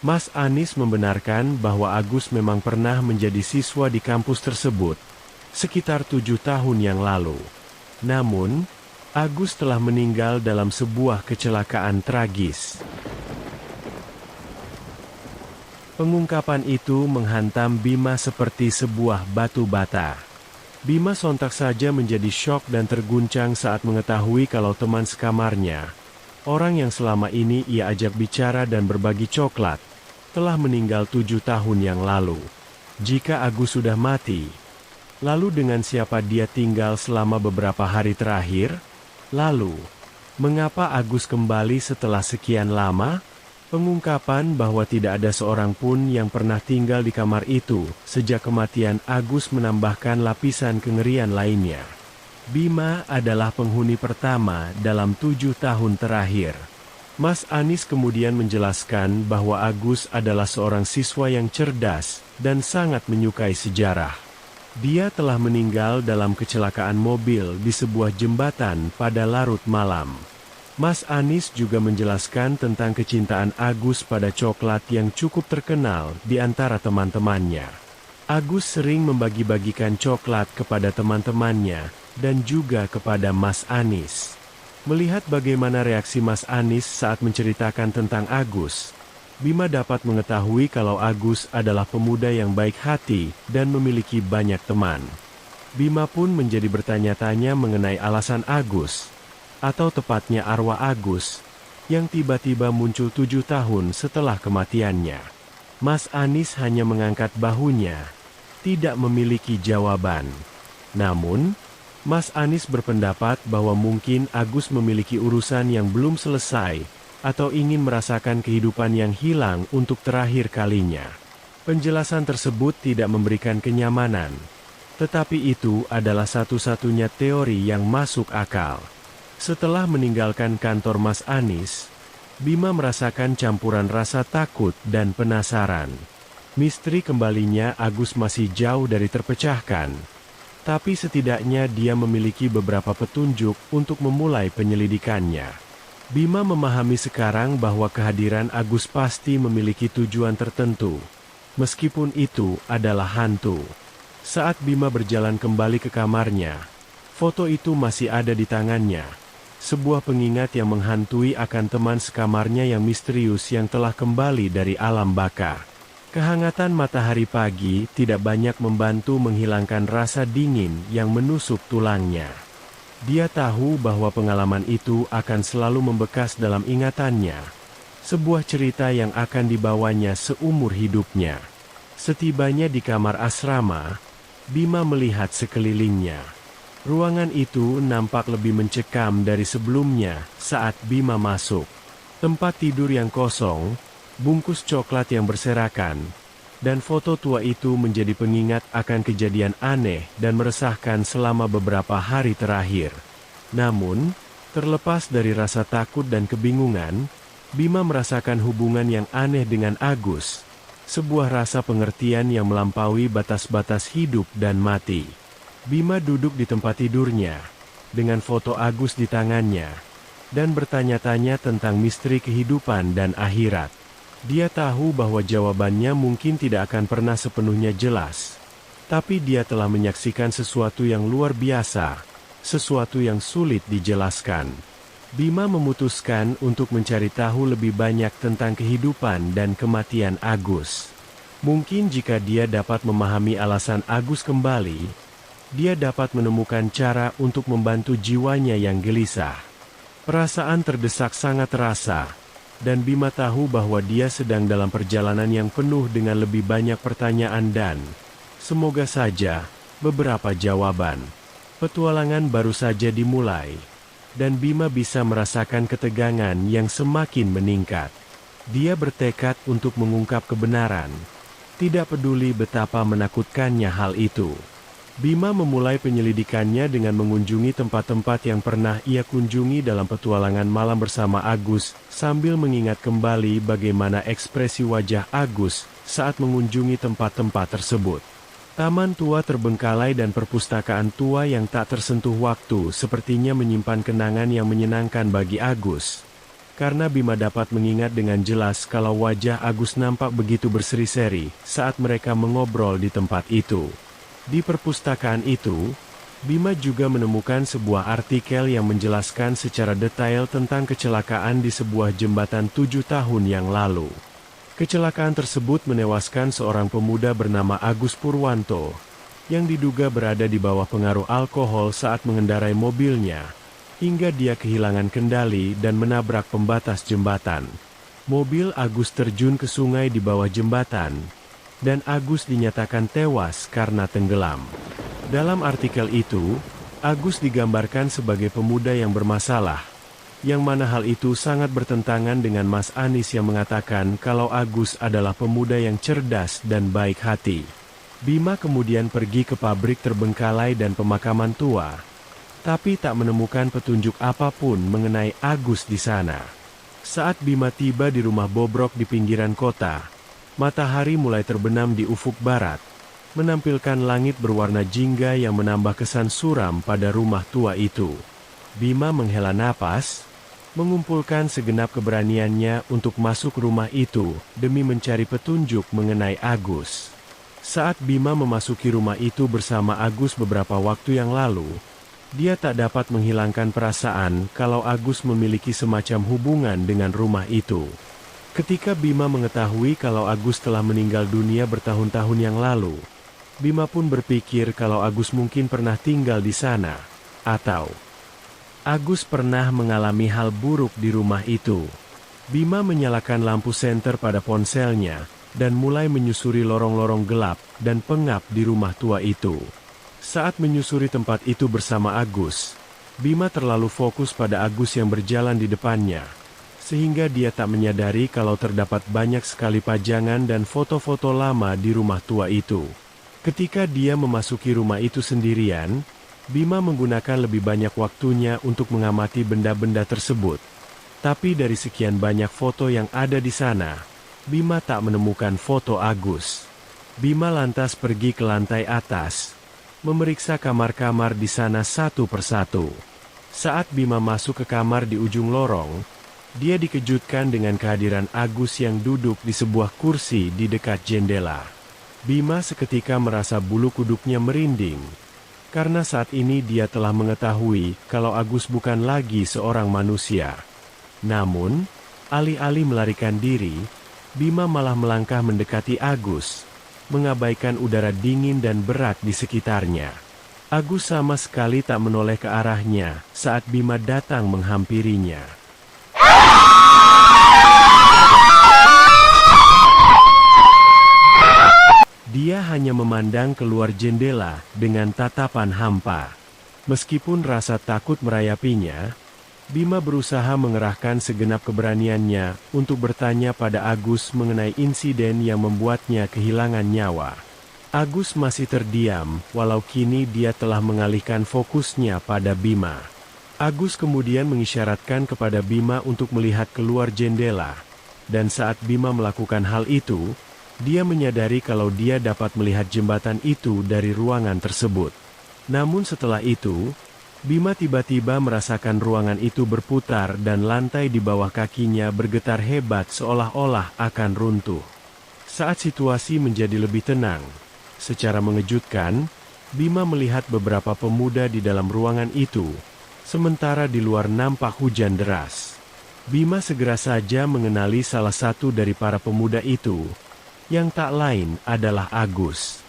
Mas Anis membenarkan bahwa Agus memang pernah menjadi siswa di kampus tersebut, sekitar 7 tahun yang lalu. Namun, Agus telah meninggal dalam sebuah kecelakaan tragis. Pengungkapan itu menghantam Bima seperti sebuah batu bata. Bima sontak saja menjadi syok dan terguncang saat mengetahui kalau teman sekamarnya, orang yang selama ini ia ajak bicara dan berbagi coklat, telah meninggal 7 tahun yang lalu. Jika Agus sudah mati, lalu dengan siapa dia tinggal selama beberapa hari terakhir? Lalu, mengapa Agus kembali setelah sekian lama? Pengungkapan bahwa tidak ada seorang pun yang pernah tinggal di kamar itu sejak kematian Agus menambahkan lapisan kengerian lainnya. Bima adalah penghuni pertama dalam 7 tahun terakhir. Mas Anis kemudian menjelaskan bahwa Agus adalah seorang siswa yang cerdas dan sangat menyukai sejarah. Dia telah meninggal dalam kecelakaan mobil di sebuah jembatan pada larut malam. Mas Anis juga menjelaskan tentang kecintaan Agus pada coklat yang cukup terkenal di antara teman-temannya. Agus sering membagi-bagikan coklat kepada teman-temannya, dan juga kepada Mas Anis. Melihat bagaimana reaksi Mas Anis saat menceritakan tentang Agus, Bima dapat mengetahui kalau Agus adalah pemuda yang baik hati dan memiliki banyak teman. Bima pun menjadi bertanya-tanya mengenai alasan Agus, atau tepatnya arwah Agus, yang tiba-tiba muncul 7 tahun setelah kematiannya. Mas Anis hanya mengangkat bahunya, tidak memiliki jawaban. Namun, Mas Anis berpendapat bahwa mungkin Agus memiliki urusan yang belum selesai, atau ingin merasakan kehidupan yang hilang untuk terakhir kalinya. Penjelasan tersebut tidak memberikan kenyamanan, tetapi itu adalah satu-satunya teori yang masuk akal. Setelah meninggalkan kantor Mas Anis, Bima merasakan campuran rasa takut dan penasaran. Misteri kembalinya Agus masih jauh dari terpecahkan, tapi setidaknya dia memiliki beberapa petunjuk untuk memulai penyelidikannya. Bima memahami sekarang bahwa kehadiran Agus pasti memiliki tujuan tertentu, meskipun itu adalah hantu. Saat Bima berjalan kembali ke kamarnya, foto itu masih ada di tangannya. Sebuah pengingat yang menghantui akan teman sekamarnya yang misterius yang telah kembali dari alam baka. Kehangatan matahari pagi tidak banyak membantu menghilangkan rasa dingin yang menusuk tulangnya. Dia tahu bahwa pengalaman itu akan selalu membekas dalam ingatannya. Sebuah cerita yang akan dibawanya seumur hidupnya. Setibanya di kamar asrama, Bima melihat sekelilingnya. Ruangan itu nampak lebih mencekam dari sebelumnya saat Bima masuk. Tempat tidur yang kosong, bungkus coklat yang berserakan, dan foto tua itu menjadi pengingat akan kejadian aneh dan meresahkan selama beberapa hari terakhir. Namun, terlepas dari rasa takut dan kebingungan, Bima merasakan hubungan yang aneh dengan Agus, sebuah rasa pengertian yang melampaui batas-batas hidup dan mati. Bima duduk di tempat tidurnya, dengan foto Agus di tangannya, dan bertanya-tanya tentang misteri kehidupan dan akhirat. Dia tahu bahwa jawabannya mungkin tidak akan pernah sepenuhnya jelas. Tapi dia telah menyaksikan sesuatu yang luar biasa, sesuatu yang sulit dijelaskan. Bima memutuskan untuk mencari tahu lebih banyak tentang kehidupan dan kematian Agus. Mungkin jika dia dapat memahami alasan Agus kembali, dia dapat menemukan cara untuk membantu jiwanya yang gelisah. Perasaan terdesak sangat terasa, dan Bima tahu bahwa dia sedang dalam perjalanan yang penuh dengan lebih banyak pertanyaan dan, semoga saja, beberapa jawaban. Petualangan baru saja dimulai, dan Bima bisa merasakan ketegangan yang semakin meningkat. Dia bertekad untuk mengungkap kebenaran, tidak peduli betapa menakutkannya hal itu. Bima memulai penyelidikannya dengan mengunjungi tempat-tempat yang pernah ia kunjungi dalam petualangan malam bersama Agus, sambil mengingat kembali bagaimana ekspresi wajah Agus saat mengunjungi tempat-tempat tersebut. Taman tua terbengkalai dan perpustakaan tua yang tak tersentuh waktu sepertinya menyimpan kenangan yang menyenangkan bagi Agus. Karena Bima dapat mengingat dengan jelas kalau wajah Agus nampak begitu berseri-seri saat mereka mengobrol di tempat itu. Di perpustakaan itu, Bima juga menemukan sebuah artikel yang menjelaskan secara detail tentang kecelakaan di sebuah jembatan 7 tahun yang lalu. Kecelakaan tersebut menewaskan seorang pemuda bernama Agus Purwanto, yang diduga berada di bawah pengaruh alkohol saat mengendarai mobilnya, hingga dia kehilangan kendali dan menabrak pembatas jembatan. Mobil Agus terjun ke sungai di bawah jembatan, dan Agus dinyatakan tewas karena tenggelam. Dalam artikel itu, Agus digambarkan sebagai pemuda yang bermasalah, yang mana hal itu sangat bertentangan dengan Mas Anis yang mengatakan kalau Agus adalah pemuda yang cerdas dan baik hati. Bima kemudian pergi ke pabrik terbengkalai dan pemakaman tua, tapi tak menemukan petunjuk apapun mengenai Agus di sana. Saat Bima tiba di rumah bobrok di pinggiran kota, matahari mulai terbenam di ufuk barat, menampilkan langit berwarna jingga yang menambah kesan suram pada rumah tua itu. Bima menghela napas, mengumpulkan segenap keberaniannya untuk masuk rumah itu demi mencari petunjuk mengenai Agus. Saat Bima memasuki rumah itu bersama Agus beberapa waktu yang lalu, dia tak dapat menghilangkan perasaan kalau Agus memiliki semacam hubungan dengan rumah itu. Ketika Bima mengetahui kalau Agus telah meninggal dunia bertahun-tahun yang lalu, Bima pun berpikir kalau Agus mungkin pernah tinggal di sana, atau Agus pernah mengalami hal buruk di rumah itu. Bima menyalakan lampu senter pada ponselnya, dan mulai menyusuri lorong-lorong gelap dan pengap di rumah tua itu. Saat menyusuri tempat itu bersama Agus, Bima terlalu fokus pada Agus yang berjalan di depannya, sehingga dia tak menyadari kalau terdapat banyak sekali pajangan dan foto-foto lama di rumah tua itu. Ketika dia memasuki rumah itu sendirian, Bima menggunakan lebih banyak waktunya untuk mengamati benda-benda tersebut. Tapi dari sekian banyak foto yang ada di sana, Bima tak menemukan foto Agus. Bima lantas pergi ke lantai atas, memeriksa kamar-kamar di sana satu persatu. Saat Bima masuk ke kamar di ujung lorong, dia dikejutkan dengan kehadiran Agus yang duduk di sebuah kursi di dekat jendela. Bima seketika merasa bulu kuduknya merinding, karena saat ini dia telah mengetahui kalau Agus bukan lagi seorang manusia. Namun, alih-alih melarikan diri, Bima malah melangkah mendekati Agus, mengabaikan udara dingin dan berat di sekitarnya. Agus sama sekali tak menoleh ke arahnya saat Bima datang menghampirinya. Dia hanya memandang keluar jendela dengan tatapan hampa. Meskipun rasa takut merayapinya, Bima berusaha mengerahkan segenap keberaniannya untuk bertanya pada Agus mengenai insiden yang membuatnya kehilangan nyawa. Agus masih terdiam, walau kini dia telah mengalihkan fokusnya pada Bima. Agus kemudian mengisyaratkan kepada Bima untuk melihat keluar jendela, dan saat Bima melakukan hal itu, dia menyadari kalau dia dapat melihat jembatan itu dari ruangan tersebut. Namun setelah itu, Bima tiba-tiba merasakan ruangan itu berputar dan lantai di bawah kakinya bergetar hebat seolah-olah akan runtuh. Saat situasi menjadi lebih tenang, secara mengejutkan, Bima melihat beberapa pemuda di dalam ruangan itu, sementara di luar nampak hujan deras. Bima segera saja mengenali salah satu dari para pemuda itu, yang tak lain adalah Agus.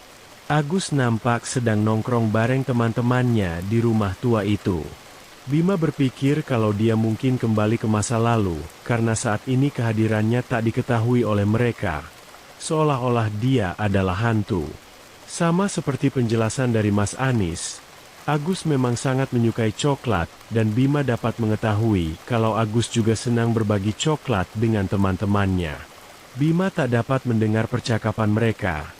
Agus nampak sedang nongkrong bareng teman-temannya di rumah tua itu. Bima berpikir kalau dia mungkin kembali ke masa lalu, karena saat ini kehadirannya tak diketahui oleh mereka. Seolah-olah dia adalah hantu. Sama seperti penjelasan dari Mas Anis, Agus memang sangat menyukai coklat, dan Bima dapat mengetahui kalau Agus juga senang berbagi coklat dengan teman-temannya. Bima tak dapat mendengar percakapan mereka.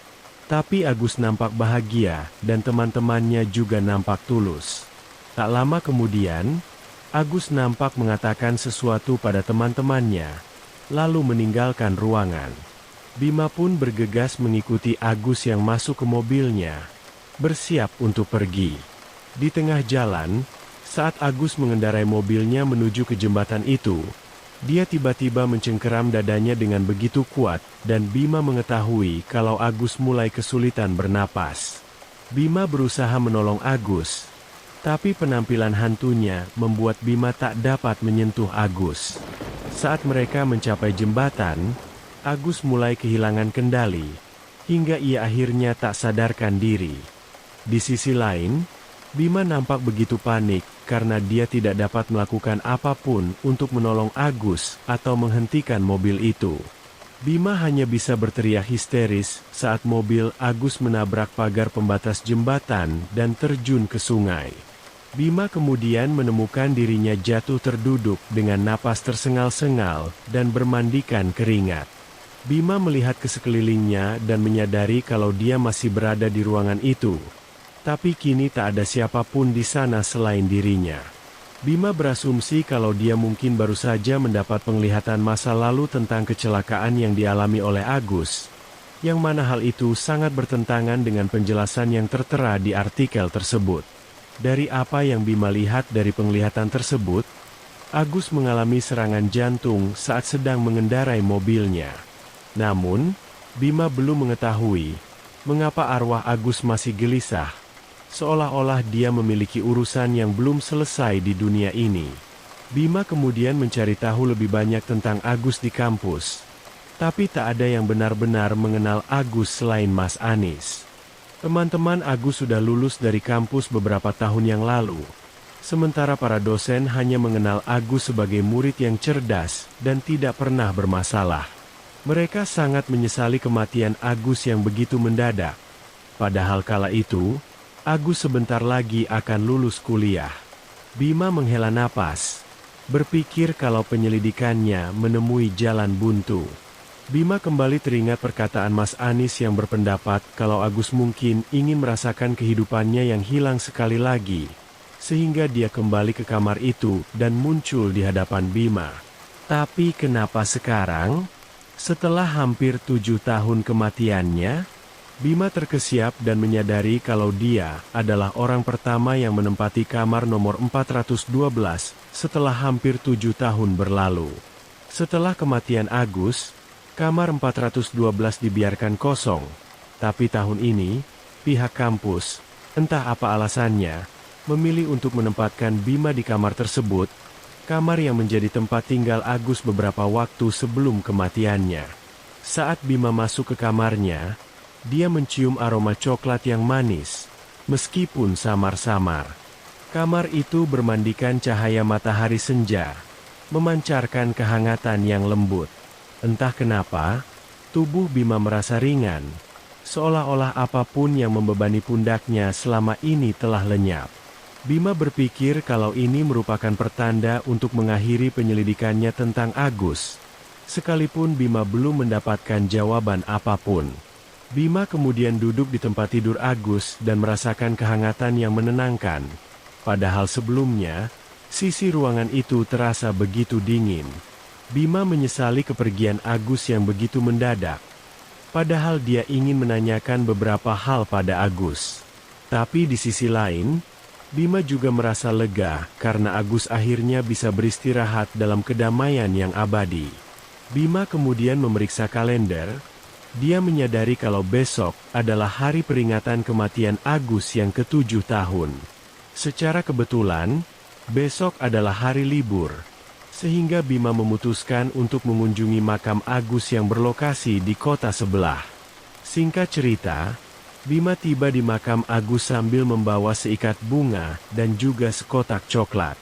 Tapi Agus nampak bahagia, dan teman-temannya juga nampak tulus. Tak lama kemudian, Agus nampak mengatakan sesuatu pada teman-temannya, lalu meninggalkan ruangan. Bima pun bergegas mengikuti Agus yang masuk ke mobilnya, bersiap untuk pergi. Di tengah jalan, saat Agus mengendarai mobilnya menuju ke jembatan itu, dia tiba-tiba mencengkeram dadanya dengan begitu kuat, dan Bima mengetahui kalau Agus mulai kesulitan bernapas. Bima berusaha menolong Agus, tapi penampilan hantunya membuat Bima tak dapat menyentuh Agus. Saat mereka mencapai jembatan, Agus mulai kehilangan kendali, hingga ia akhirnya tak sadarkan diri. Di sisi lain, Bima nampak begitu panik, karena dia tidak dapat melakukan apapun untuk menolong Agus atau menghentikan mobil itu. Bima hanya bisa berteriak histeris saat mobil Agus menabrak pagar pembatas jembatan dan terjun ke sungai. Bima kemudian menemukan dirinya jatuh terduduk dengan napas tersengal-sengal dan bermandikan keringat. Bima melihat ke sekelilingnya dan menyadari kalau dia masih berada di ruangan itu. Tapi kini tak ada siapapun di sana selain dirinya. Bima berasumsi kalau dia mungkin baru saja mendapat penglihatan masa lalu tentang kecelakaan yang dialami oleh Agus, yang mana hal itu sangat bertentangan dengan penjelasan yang tertera di artikel tersebut. Dari apa yang Bima lihat dari penglihatan tersebut, Agus mengalami serangan jantung saat sedang mengendarai mobilnya. Namun, Bima belum mengetahui Mengapa arwah Agus masih gelisah? Seolah-olah dia memiliki urusan yang belum selesai di dunia ini. Bima kemudian mencari tahu lebih banyak tentang Agus di kampus. Tapi tak ada yang benar-benar mengenal Agus selain Mas Anis. Teman-teman Agus sudah lulus dari kampus beberapa tahun yang lalu. Sementara para dosen hanya mengenal Agus sebagai murid yang cerdas dan tidak pernah bermasalah. Mereka sangat menyesali kematian Agus yang begitu mendadak. Padahal kala itu, Agus sebentar lagi akan lulus kuliah. Bima menghela napas, berpikir kalau penyelidikannya menemui jalan buntu. Bima kembali teringat perkataan Mas Anis yang berpendapat kalau Agus mungkin ingin merasakan kehidupannya yang hilang sekali lagi. Sehingga dia kembali ke kamar itu dan muncul di hadapan Bima. Tapi kenapa sekarang? Setelah hampir 7 tahun kematiannya, Bima terkesiap dan menyadari kalau dia adalah orang pertama yang menempati kamar nomor 412 setelah hampir 7 tahun berlalu. Setelah kematian Agus, kamar 412 dibiarkan kosong. Tapi tahun ini, pihak kampus, entah apa alasannya, memilih untuk menempatkan Bima di kamar tersebut, kamar yang menjadi tempat tinggal Agus beberapa waktu sebelum kematiannya. Saat Bima masuk ke kamarnya, dia mencium aroma coklat yang manis, meskipun samar-samar. Kamar itu bermandikan cahaya matahari senja, memancarkan kehangatan yang lembut. Entah kenapa, tubuh Bima merasa ringan, seolah-olah apapun yang membebani pundaknya selama ini telah lenyap. Bima berpikir kalau ini merupakan pertanda untuk mengakhiri penyelidikannya tentang Agus. Sekalipun Bima belum mendapatkan jawaban apapun. Bima kemudian duduk di tempat tidur Agus dan merasakan kehangatan yang menenangkan. Padahal sebelumnya, sisi ruangan itu terasa begitu dingin. Bima menyesali kepergian Agus yang begitu mendadak. Padahal dia ingin menanyakan beberapa hal pada Agus. Tapi di sisi lain, Bima juga merasa lega karena Agus akhirnya bisa beristirahat dalam kedamaian yang abadi. Bima kemudian memeriksa kalender. Dia menyadari kalau besok adalah hari peringatan kematian Agus yang ke-7 tahun. Secara kebetulan, besok adalah hari libur. Sehingga Bima memutuskan untuk mengunjungi makam Agus yang berlokasi di kota sebelah. Singkat cerita, Bima tiba di makam Agus sambil membawa seikat bunga dan juga sekotak coklat.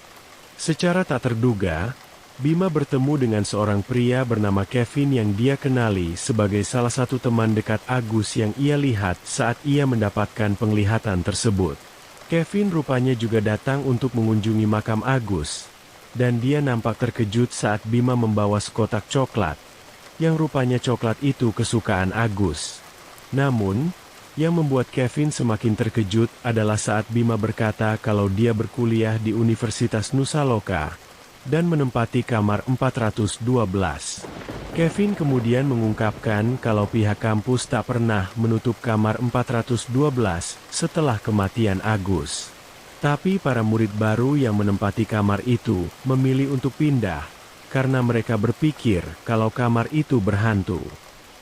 Secara tak terduga, Bima bertemu dengan seorang pria bernama Kevin yang dia kenali sebagai salah satu teman dekat Agus yang ia lihat saat ia mendapatkan penglihatan tersebut. Kevin rupanya juga datang untuk mengunjungi makam Agus, dan dia nampak terkejut saat Bima membawa sekotak coklat, yang rupanya coklat itu kesukaan Agus. Namun, yang membuat Kevin semakin terkejut adalah saat Bima berkata kalau dia berkuliah di Universitas Nusa Loka dan menempati kamar 412. Kevin kemudian mengungkapkan kalau pihak kampus tak pernah menutup kamar 412 setelah kematian Agus. Tapi para murid baru yang menempati kamar itu memilih untuk pindah karena mereka berpikir kalau kamar itu berhantu.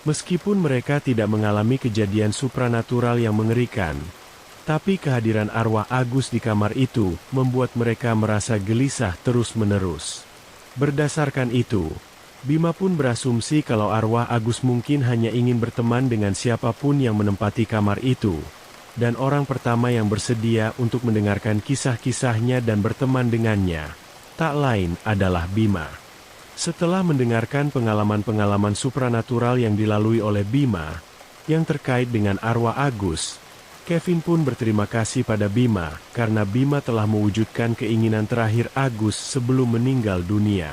Meskipun mereka tidak mengalami kejadian supranatural yang mengerikan, tapi kehadiran arwah Agus di kamar itu membuat mereka merasa gelisah terus-menerus. Berdasarkan itu, Bima pun berasumsi kalau arwah Agus mungkin hanya ingin berteman dengan siapapun yang menempati kamar itu, dan orang pertama yang bersedia untuk mendengarkan kisah-kisahnya dan berteman dengannya, tak lain adalah Bima. Setelah mendengarkan pengalaman-pengalaman supranatural yang dilalui oleh Bima, yang terkait dengan arwah Agus, Kevin pun berterima kasih pada Bima, karena Bima telah mewujudkan keinginan terakhir Agus sebelum meninggal dunia.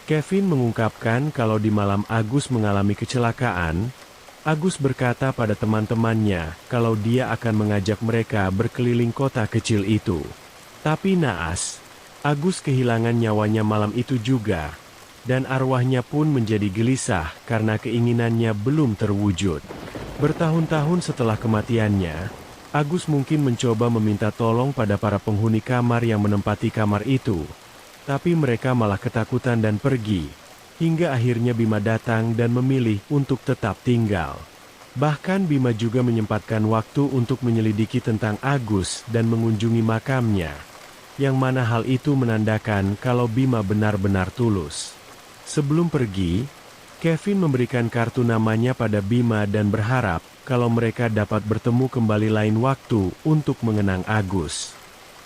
Kevin mengungkapkan kalau di malam Agus mengalami kecelakaan, Agus berkata pada teman-temannya kalau dia akan mengajak mereka berkeliling kota kecil itu. Tapi naas, Agus kehilangan nyawanya malam itu juga. Dan arwahnya pun menjadi gelisah karena keinginannya belum terwujud. Bertahun-tahun setelah kematiannya, Agus mungkin mencoba meminta tolong pada para penghuni kamar yang menempati kamar itu. Tapi mereka malah ketakutan dan pergi. Hingga akhirnya Bima datang dan memilih untuk tetap tinggal. Bahkan Bima juga menyempatkan waktu untuk menyelidiki tentang Agus dan mengunjungi makamnya. Yang mana hal itu menandakan kalau Bima benar-benar tulus. Sebelum pergi, Kevin memberikan kartu namanya pada Bima dan berharap kalau mereka dapat bertemu kembali lain waktu untuk mengenang Agus.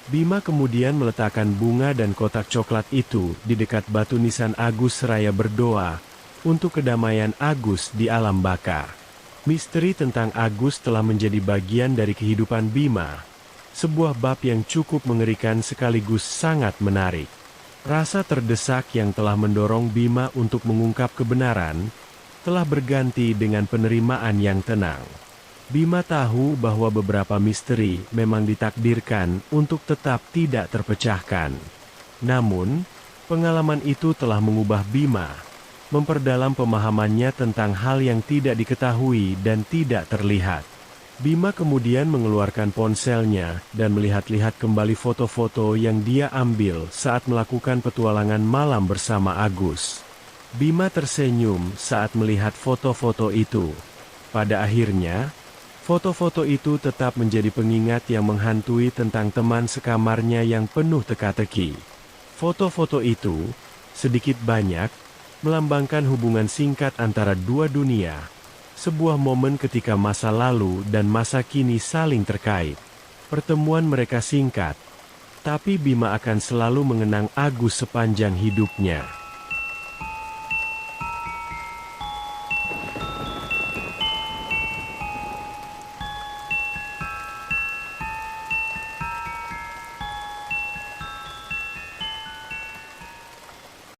Bima kemudian meletakkan bunga dan kotak coklat itu di dekat batu nisan Agus seraya berdoa untuk kedamaian Agus di alam baka. Misteri tentang Agus telah menjadi bagian dari kehidupan Bima. Sebuah bab yang cukup mengerikan sekaligus sangat menarik. Rasa terdesak yang telah mendorong Bima untuk mengungkap kebenaran, telah berganti dengan penerimaan yang tenang. Bima tahu bahwa beberapa misteri memang ditakdirkan untuk tetap tidak terpecahkan. Namun, pengalaman itu telah mengubah Bima, memperdalam pemahamannya tentang hal yang tidak diketahui dan tidak terlihat. Bima kemudian mengeluarkan ponselnya dan melihat-lihat kembali foto-foto yang dia ambil saat melakukan petualangan malam bersama Agus. Bima tersenyum saat melihat foto-foto itu. Pada akhirnya, foto-foto itu tetap menjadi pengingat yang menghantui tentang teman sekamarnya yang penuh teka-teki. Foto-foto itu, sedikit banyak, melambangkan hubungan singkat antara dua dunia. Sebuah momen ketika masa lalu dan masa kini saling terkait. Pertemuan mereka singkat, tapi Bima akan selalu mengenang Agus sepanjang hidupnya.